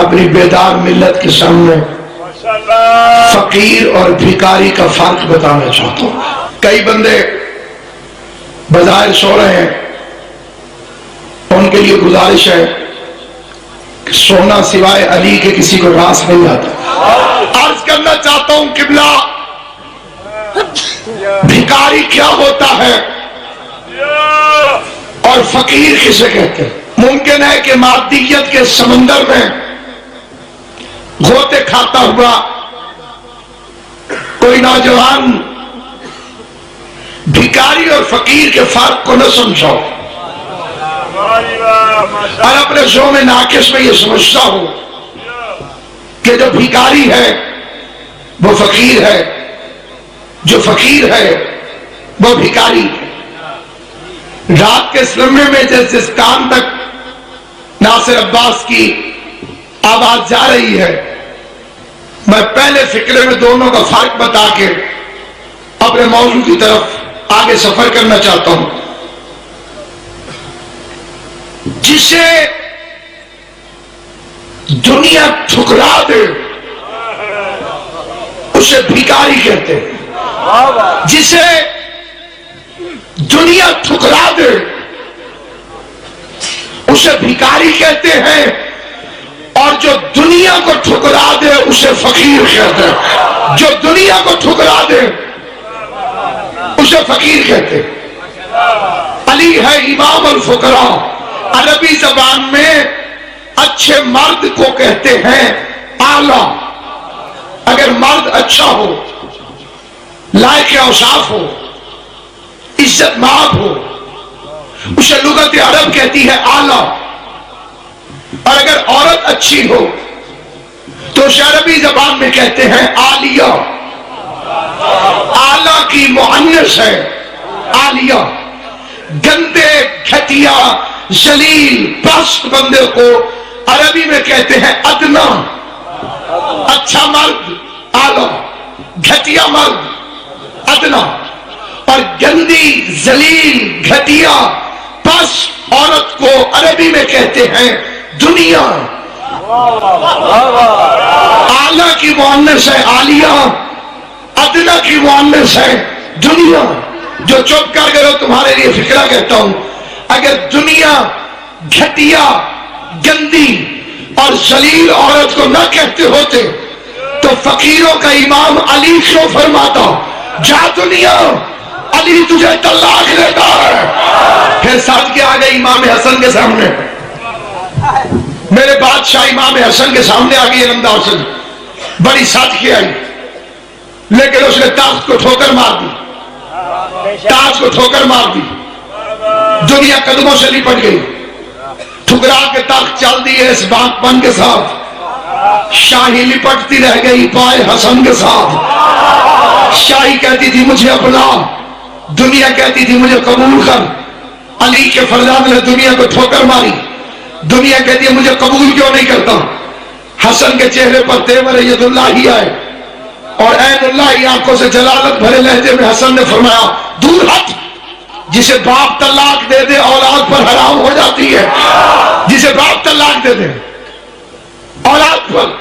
اپنی بیدار ملت کے سامنے فقیر اور بھکاری کا فرق بتانا چاہتا ہوں. کئی بندے بظاہر سو رہے ہیں، ان کے لیے گزارش ہے کہ سونا سوائے علی کے کسی کو راس نہیں آتا. عرض کرنا چاہتا ہوں قبلہ، بھکاری کیا ہوتا ہے اور فقیر کسے کہتے ہیں؟ ممکن ہے کہ مادیت کے سمندر میں غوطے کھاتا ہوا کوئی نوجوان بھکاری اور فقیر کے فرق کو نہ سمجھا اور اپنے ذوق ناقص میں یہ سمجھتا ہو کہ جو بھکاری ہے وہ فقیر ہے، جو فقیر ہے وہ بھکاری ہے. رات کے سلمے میں جس کان تک ناصر عباس کی آواز جا رہی ہے، میں پہلے فکرے میں دونوں کا فرق بتا کے اپنے موضوع کی طرف آگے سفر کرنا چاہتا ہوں. جسے دنیا ٹھکرا دے اسے بھکاری کہتے ہیں. جسے دنیا ٹھکرا دے اسے بھکاری کہتے ہیں، اور جو دنیا کو ٹھکرا دے اسے فقیر کہتے ہیں. جو دنیا کو ٹھکرا دے اسے فقیر کہتے ہیں. علی ہے امام الفقراء. عربی زبان میں اچھے مرد کو کہتے ہیں اعلیٰ. اگر مرد اچھا ہو، لائق اوصاف ہو، عزت مآب ہو، اسے لغت عرب کہتی ہے اعلیٰ. اور اگر عورت اچھی ہو تو اسے عربی زبان میں کہتے ہیں عالیہ. اعلیٰ کی مؤنث ہے عالیہ. گندے، گھٹیا، ذلیل، پست بندے کو عربی میں کہتے ہیں ادنا. اچھا مرد اعلیٰ، گھٹیا مرد ادنا. اور گندی، ذلیل، گھٹیا، پست عورت کو عربی میں کہتے ہیں دنیا. اعلیٰ کی مؤنث ہے عالیہ، ادنا کی مؤنث ہے دنیا. جو چپ کر گئے تمہارے لیے فکرہ کہتا ہوں، اگر دنیا گھٹیا، گندی اور ذلیل عورت کو نہ کہتے ہوتے تو فقیروں کا امام علی کیوں فرماتا جا دنیا علی تجھے طلاق دیتا ہے. پھر ساتھ کے آ گئے امام حسن کے سامنے. میرے بادشاہ امام حسن کے سامنے آ گئی انداز سے بڑی صادقی آئی، لیکن اس نے تاخت کو ٹھوکر مار دی. تاج کو ٹھوکر مار دی. دنیا قدموں سے لپٹ گئی. ٹھکرا کے تاخت چل دی ہے اس بات پن کے ساتھ. شاہی لپٹتی رہ گئی پائے حسن کے ساتھ. شاہی کہتی تھی مجھے اپنا، دنیا کہتی تھی مجھے قبول کر. علی کے فرزند نے دنیا کو ٹھوکر ماری. دنیا کہتی ہے مجھے قبول کیوں نہیں کرتا. حسن کے چہرے پر تیور ید اللہ ہی آئے اور عین اللہ ہی آنکھوں سے جلالت بھرے لہجے میں حسن نے فرمایا دور ہٹ. جسے باپ طلاق دے دے اولاد پر حرام ہو جاتی ہے. جسے باپ طلاق دے دے اولاد پر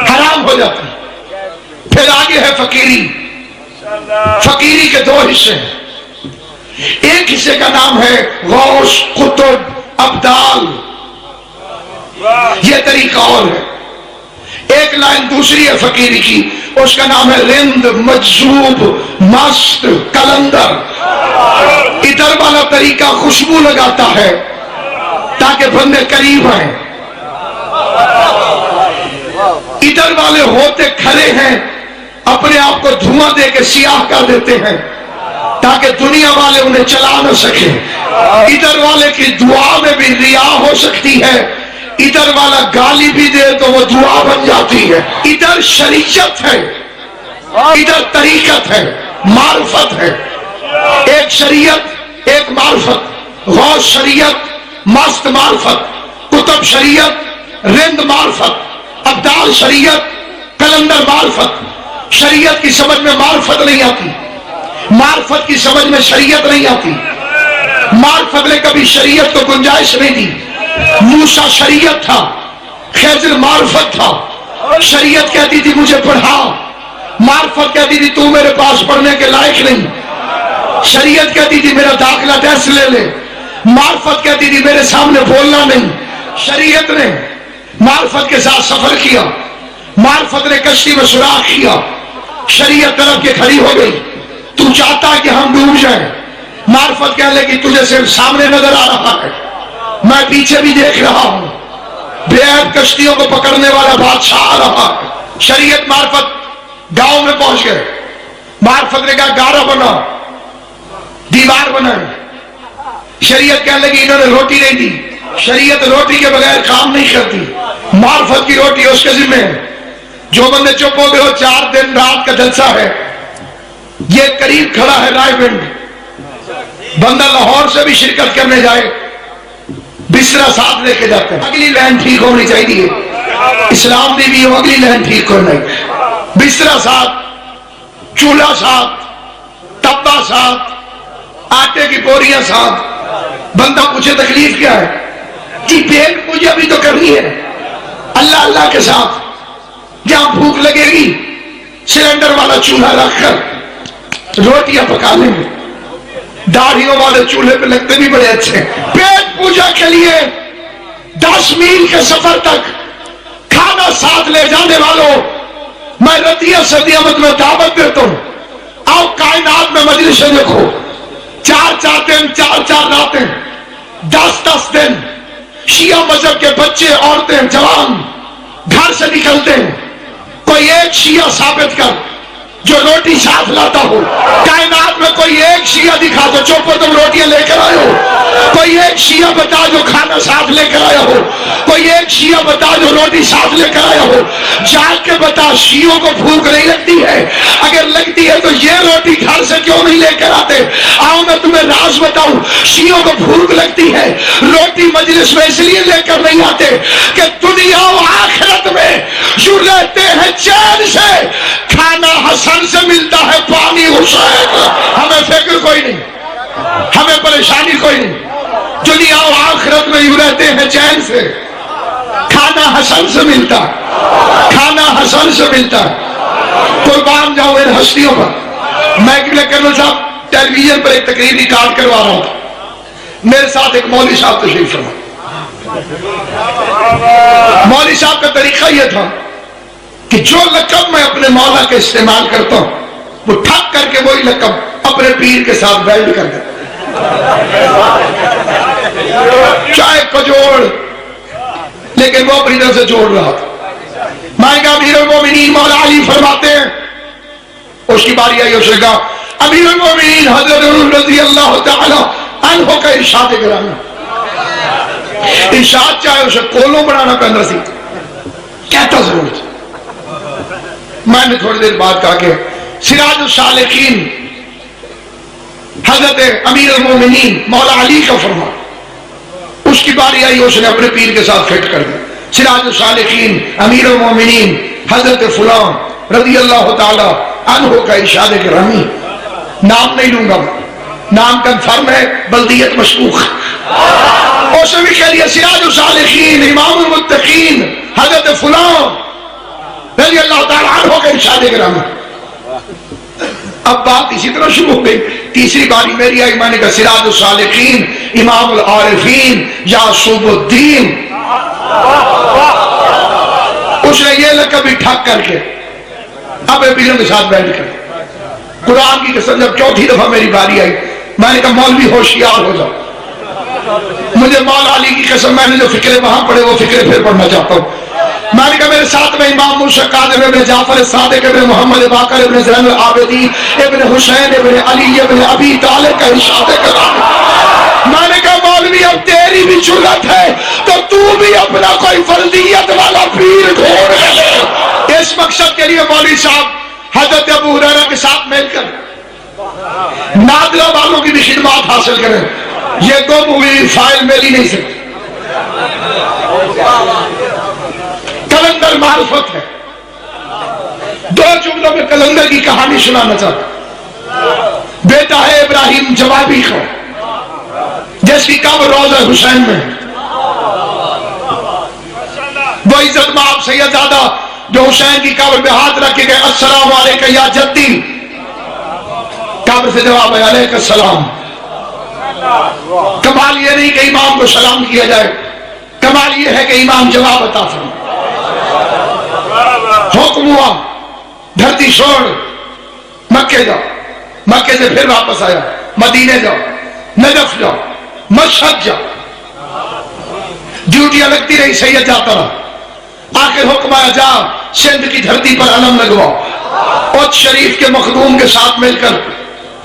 حرام ہو جاتی ہے. پھر آگے ہے فقیری. فقیری کے دو حصے ہیں. ایک حصے کا نام ہے غوث، قطب، ابدال. یہ طریقہ اور ہے. ایک لائن دوسری ہے فقیری کی، اس کا نام ہے رند، مجذوب، مست، کلندر. ادھر والا طریقہ خوشبو لگاتا ہے تاکہ بندے قریب آئیں. ادھر والے ہوتے کھڑے ہیں اپنے آپ کو دھواں دے کے سیاہ کر دیتے ہیں تاکہ دنیا والے انہیں چلا نہ سکیں. ادھر والے کی دعا میں بھی ریا ہو سکتی ہے. ادھر والا گالی بھی دے تو وہ دعا بن جاتی ہے. ادھر شریعت ہے، ادھر طریقت ہے، معرفت ہے. ایک شریعت، ایک معرفت. غوث شریعت، مست معرفت. قطب شریعت، رند معرفت. ابدال شریعت، کلندر معرفت. شریعت کی سمجھ میں معرفت نہیں آتی، معرفت کی سمجھ میں شریعت نہیں آتی. معرفت نے کبھی شریعت کو گنجائش نہیں دی. موسیٰ شریعت تھا، خیزر معرفت تھا. شریعت کہتی تھی مجھے پڑھا، معرفت کہتی تھی تو میرے پاس پڑھنے کے لائق نہیں. شریعت کہتی تھی میرا داخلہ ٹیسٹ لے لے، معرفت کہتی تھی میرے سامنے بولنا نہیں. شریعت نے معرفت کے ساتھ سفر کیا، معرفت نے کشتی میں سوراخ کیا. شریعت طرف کے کھڑی ہو گئی، تو چاہتا ہے کہ ہم ڈوب جائیں. معرفت کہنے لگی تجھے صرف سامنے نظر آ رہا ہے، میں پیچھے بھی دیکھ رہا ہوں. بے عیب کشتیوں کو پکڑنے والا بادشاہ آ رہا ہے. شریعت معرفت گاؤں میں پہنچ گئے. معرفت نے کہا گارا بنا، دیوار بنائے. شریعت کہنے لگی انہوں نے روٹی نہیں دی. شریعت روٹی کے بغیر کام نہیں کرتی. معرفت کی روٹی اس کے ذمہ ہے. جو بندے چپ ہو گئے ہو، 4 دن رات کا جلسہ ہے. یہ قریب کھڑا ہے رائے گنج، بندہ لاہور سے بھی شرکت کرنے جائے بسترا ساتھ لے کے جاتے ہیں. اگلی لائن ٹھیک ہونی چاہیے، اسلام دی بھی ہو، اگلی لائن ٹھیک ہونا ہے. بسترا ساتھ، چولہا ساتھ، تبا ساتھ، آٹے کی بوریاں ساتھ. بندہ پوچھے تکلیف کیا ہے؟ جی پیٹ پوجا بھی تو کرنی ہے اللہ اللہ کے ساتھ. جہاں بھوک لگے گی سلنڈر والا چولہا رکھ کر روٹیاں پکا لیں گے. داڑھیوں والے چولہے پہ لگتے بھی بڑے اچھے. پیٹ پوجا کے لیے 10 میل کے سفر تک کھانا ساتھ لے جانے والوں، میں رضیہ صدیہ میں دعوت دیتا ہوں. آؤ کائنات میں مجلس دیکھو، 4 دن 4 راتیں، 10 دن شیعہ مذہب کے بچے عورتیں جوان گھر سے نکلتے ہیں. کوئی ایک شیعہ ثابت کر جو روٹی ساتھ لاتا ہو. کائنات میں کوئی ایک شیعہ دکھا دو جو تم روٹیاں لے کر آئے ہو. کوئی ایک شیعہ بتا جو کھانا ساتھ لے کر آیا ہو. کوئی ایک شیعہ بتا جو روٹی ساتھ لے کر آیا ہو. جا کے بتا شیعوں کو بھوک نہیں لگتی ہے؟ اگر لگتی ہے تو یہ روٹی گھر سے کیوں نہیں لے کر آتے؟ آؤ میں تمہیں راز بتاؤں. شیعوں کو بھوک لگتی ہے، روٹی مجلس میں اس لیے لے کر نہیں آتے کہ دنیا و آخرت میں جو رہتے ہیں چین سے. کھانا حسن سے ملتا ہے، پانی حسین. ہمیں فکر کوئی نہیں، ہمیں پریشانی کوئی نہیں. دنیا و آخرت میں یوں رہتے ہیں چین سے. کھانا حسن سے ملتا، کھانا حسن سے ملتا. قربان جاؤ ان ہستیوں پر. میں کرنل صاحب ٹیلی ویژن پر ایک تقریر ریکارڈ کروا رہا تھا. میرے ساتھ ایک مولوی صاحب تشریف فرما. مولوی صاحب کا طریقہ یہ تھا کہ جو لقب میں اپنے مولا کے استعمال کرتا ہوں وہ ٹھک کر کے وہی لقب اپنے پیر کے ساتھ ویلڈ کر دیتا. چاہے کجوڑ، لیکن وہ اپنی طرف سے جوڑ رہا تھا. میں کہا امیر المومنین مولا علی فرماتے ہیں. اس کی باری آئی، اس نے کہا امیر المومنین حضرت رضی اللہ تعالی عنہ کا ارشاد گرامی. ارشاد چاہے اسے کولوں بنانا پہن رسی کہتا ضرور تھا. میں نے تھوڑی دیر بعد کہا کہ سراج السالکین حضرت امیر المومنین مولا علی کا فرما. اس کی باری آئی، اس نے اپنے پیر کے ساتھ فٹ کر دیا. سراج السالکین امیر المومنین حضرت فلان رضی اللہ تعالی عنہ کا ارشاد گرامی. نام نہیں لوں گا، نام کنفرم ہے، بلدیت مشکوک. اس نے بھی کہہ لیا سراج السالکین امام المتقین حضرت فلان رضی اللہ تعالیٰ عنہ کا ارشاد گرامی. اب بات اسی طرح شروع ہو گئی. تیسری باری میری آئی، میں نے کہا سراج السالکین امام العارفین یعصوب الدین. اس نے یہ لقب بھی ٹھک کر کے اب بیلوں کے ساتھ بیٹھ کر. قرآن کی قسم جب 4تھی دفعہ میری باری آئی، میں نے کہا مولوی ہوشیار ہو جاؤ. مجھے مولا علی کی قسم میں نے جو فکرے وہاں پڑھے وہ فکرے پھر پڑھنا چاہتا ہوں. میں نے کہا میرے ساتھ میں امام موسیٰ کاظم ابن جعفر صادق ابن محمد باقر ابن زین العابدین ابن حسین ابن علی ابن ابی طالب کا ارشاد گرامی. میں نے کہا مولوی اب تیری بھی جرأت ہے تو تو بھی اپنا کوئی فردیت والا پیر ڈھونڈ لے. اس مقصد کے لیے مولوی صاحب حضرت ابو ہریرہ کے ساتھ مل کر نادرہ والوں کی بھی خدمات حاصل کریں. یہ گم ہوئی فائل میری نہیں سکتی. کلندر معرفت ہے. 2 جملوں میں کلندر کی کہانی سنانا چاہتا. بیٹا ہے ابراہیم جوابی کا جس کی قبر روضہ حسین میں. وہ عزت مآب سیدزادہ جو حسین کی قبر پہ ہاتھ رکھ کے گئے السلام علیکم یا جدی، قبر سے جواب ہے علیکم السلام۔ کمال یہ نہیں کہ امام کو سلام کیا جائے، کمال یہ ہے کہ امام جواب عطا فرمائے۔ حکم ہوا دھرتی چھوڑ مکے جاؤ، مکے سے پھر واپس آیا مدینے جاؤ، نجف جاؤ، مشہد جاؤ، ڈیوٹیاں لگتی رہی، سید جاتا رہا۔ آخر حکم آیا جا سندھ کی دھرتی پر علم لگواؤ۔ اوت شریف کے مخدوم کے ساتھ مل کر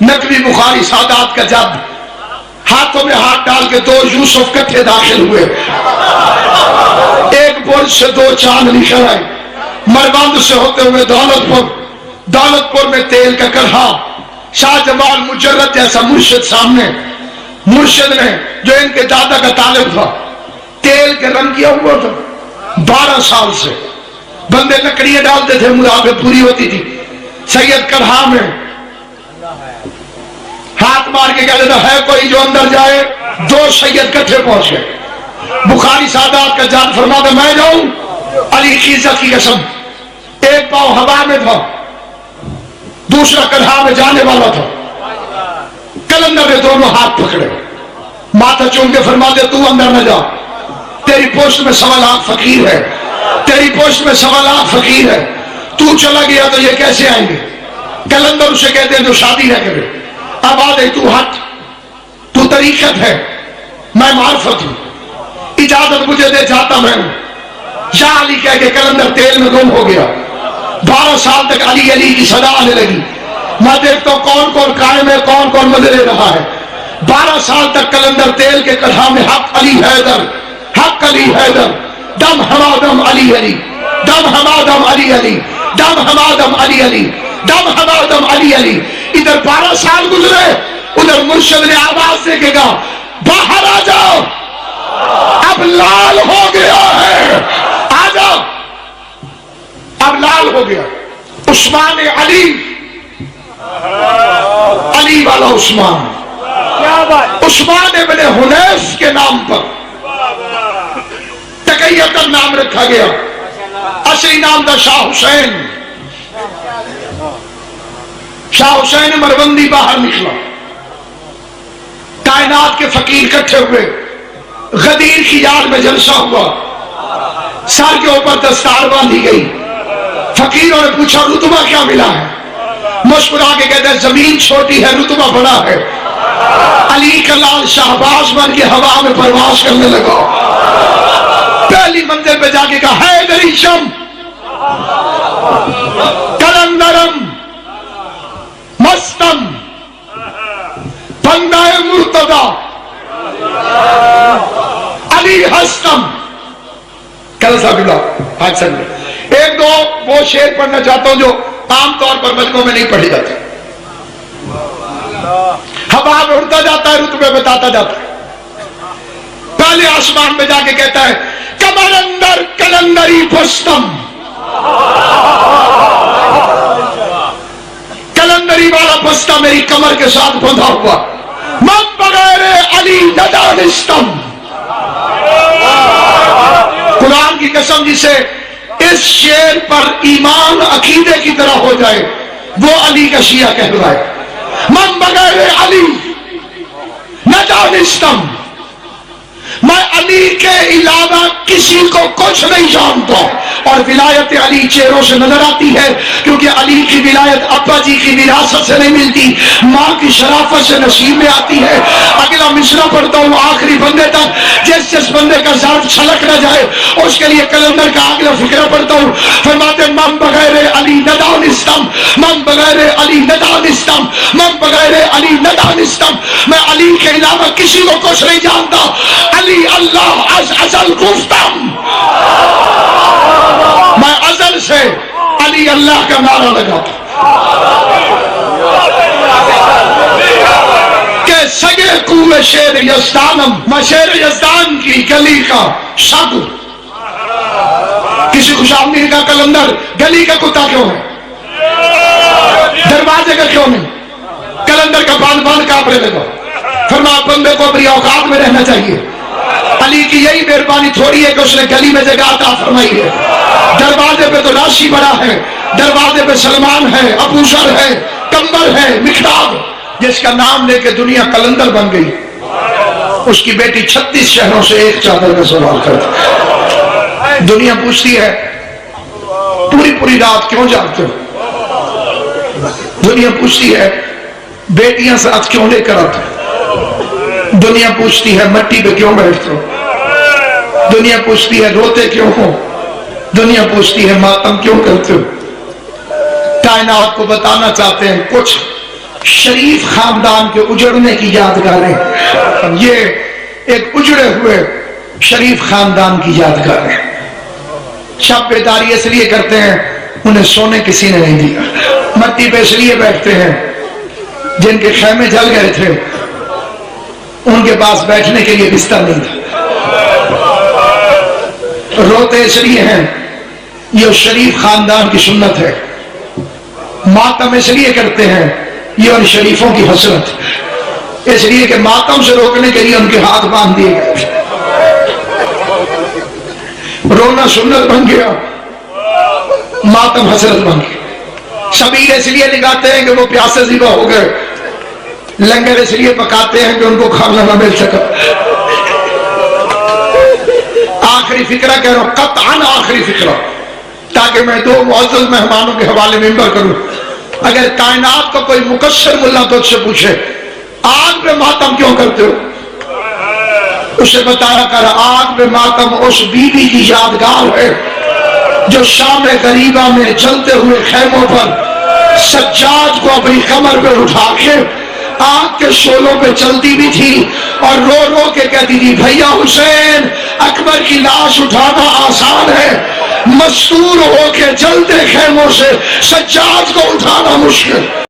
نقوی بخاری سادات کا جد، ہاتھوں میں ہاتھ ڈال کے دو یوسف کٹھے داخل ہوئے، ایک برج سے دو چاند نکل آئے، مربند سے ہوتے ہوئے دولت پور میں تیل کا کڑھا، شاہ جمال مجرد جیسا مرشد سامنے، مرشد نے جو ان کے دادا کا طالب تھا تیل کے رنگ کیا ہوا تھا 12 سال سے، بندے لکڑیاں ڈالتے تھے مراد پوری ہوتی تھی، سید کڑھا میں ہاتھ مار کے کہہ دیتا ہے کوئی جو اندر جائے، دو سید کٹھے پہنچ گئے، بخاری سادات کا جان فرماتا میں جاؤں، علی کی عزت کی قسم، ایک پاؤں ہوا میں تھا دوسرا کڑھا میں جانے والا تھا، کلندر نے دونوں ہاتھ پکڑے، ماتھا چوم کے فرماتے تو اندر نہ جا، تیری پوسٹ میں 1.25 لاکھ فقیر ہے، تیری پوسٹ میں 1.25 لاکھ فقیر ہے، تو چلا گیا تو یہ کیسے آئیں گے؟ کلندر اسے کہتے ہیں جو شادی نہ کرے، اب آ گئی تو ہٹ، تو طریقت ہے، میں معرفت ہوں، اجازت مجھے دے جاتا میں ہوں۔ یا علی کہہ کے کلندر تیل میں گم ہو گیا، 12 سال تک علی علی کی صدا آنے لگی، میں دیکھتا ہوں کون کون قائم ہے کون کون مزے لے رہا ہے، 12 سال تک کلندر تیل کے کڑھا میں حق علی حیدر، حق علی حیدر، دم ہمادم علی علی، دم ہمادم علی علی، دم ہمادم علی علی، دم ہمادم علی علی۔ ادھر 12 سال گزرے، ادھر مرشد نے آواز دے کے کہا باہر آ جاؤ، اب لال ہو گیا ہے، آ جاؤ، اب لال ہو گیا۔ عثمان علی، علی والا عثمان، عثمان ابن حنیف کے نام پر تقیّتا نام رکھا گیا، اصلی نام تھا شاہ حسین۔ شاہ حسین مروندی باہر نکلا، کائنات کے فقیر اکٹھے ہوئے، غدیر کی یاد میں جلسہ ہوا، سر کے اوپر دستار باندھی گئی، فقیروں نے پوچھا رتبہ کیا ملا ہے؟ مسکرا کے کہتے ہیں زمین چھوٹی ہے رتبہ بڑا ہے۔ علی کا لال شہباز بن کے ہوا میں پرواز کرنے لگا، پہلی منزل پہ جا کے کہا حیدری شم کلندرم مستم بندہ مرتضی علی ہستم۔ کل صاحب اللہ آج سنگے ایک دو وہ شعر پڑھنا چاہتا ہوں جو عام طور پر مجموعوں میں نہیں پڑھی جاتی، ہوا میں اڑتا جاتا ہے رتبے بتاتا جاتا ہے۔ پہلے آسمان میں جا کے کہتا ہے کمر اندر کلندری پستم، کلندری والا پستہ میری کمر کے ساتھ بندھا ہوا، من بغیر علی ندانستم۔ قرآن کی قسم جسے اس شعر پر ایمان عقیدے کی طرح ہو جائے وہ علی کا شیعہ کہلوائے۔ من بغیر علی ندانستم، میں علی کے علاوہ کسی کو کچھ نہیں جانتا، اور ولایت علی چہروں سے نظر آتی ہے کیونکہ علی کی ولایت ابا جی کی وراثت سے نہیں ملتی، ماں کی شرافت سے نصیب میں آتی ہے۔ اگلا مصرع پڑھتا ہوں آخری بندے تک، جس بندے کا ظرف چھلک نہ جائے اس کے لیے کلندر کا اگلا فقرہ پڑھتا ہوں۔ فرماتے من بغیر علی ندانستم، من بغیر علی ندانستم، من بغیر علی ندانستم، میں علی کے علاوہ کسی کو کچھ نہیں جانتا، علی اللہ از ازل گفتم، میں ازل سے علی اللہ کا نعرہ لگاتا کہ سگے کوئے شیر یزدانم، میں شیر یزدان کی گلی کا شاگو۔ کسی خوش آمدید کا کلندر گلی کا کتا کیوں ہے، دروازے کا کیوں نہیں؟ کلندر کا باندھ کانپنے لگا، فرمایا بندے کو اپنی اوقات میں رہنا چاہیے، علی کی یہی مہربانی تھوڑی ہے کہ اس نے گلی میں جگہ عطا فرمائی ہے. دروازے پہ تو راشی بڑا ہے, دروازے پہ سلمان ہے, ابو ذر ہے, کمبر ہے, مقداد, جس کا نام لے کے دنیا قلندر بن گئی. اس کی بیٹی 36 شہروں سے ایک چادر کا سوال کرتی. دنیا پوچھتی ہے پوری پوری رات کیوں جاگتے ہو؟ دنیا پوچھتی ہے بیٹیاں ساتھ کیوں لے کر آتے ہو؟ دنیا پوچھتی ہے مٹی پہ کیوں بیٹھتے ہو؟ دنیا پوچھتی ہے روتے کیوں ہو؟ دنیا پوچھتی ہے ماتم کیوں کرتے ہو؟ کائنات کو بتانا چاہتے ہیں کچھ شریف خاندان کے اجڑنے کی یادگاریں. یہ ایک اجڑے ہوئے شریف خاندان کی یادگاریں. شب بیداری اس لیے کرتے ہیں انہیں سونے کسی نے نہیں دیا. مٹی پہ اس لیے بیٹھتے ہیں جن کے خیمے جل گئے تھے ان کے پاس بیٹھنے کے لیے بستر نہیں تھا. روتے اس لیے ہیں یہ شریف خاندان کی سنت ہے. ماتم اس لیے کرتے ہیں یہ ان شریفوں کی حسرت, اس لیے کہ ماتم سے روکنے کے لیے ان کے ہاتھ باندھ دیے گئے. رونا سنت بن گیا, ماتم حسرت بن گیا. شبیر اس لیے نگاتے ہیں کہ وہ پیاسے ذبح ہو گئے, لنگر اس لیے پکاتے ہیں کہ ان کو کھانا نہ مل سکا. آخری فکرہ کہہ رہا ہوں, قطعاً آخری فکرہ, تاکہ میں 2 معزز مہمانوں کے حوالے منبر کروں. اگر کائنات کو کوئی مقصر ملا تو اس سے پوچھے آگ پہ ماتم کیوں کرتے ہو؟ اسے بتایا کر آگ پہ ماتم اس بی بی کی یادگار ہے جو شام غریبہ میں چلتے ہوئے خیموں پر سجاد کو اپنی کمر پہ اٹھا کے آگ کے شولوں پہ چلتی بھی تھی اور رو رو کے کہتی تھی بھیا حسین اکبر کی لاش اٹھانا آسان ہے, مستور ہو کے جلتے خیموں سے سجاد کو اٹھانا مشکل.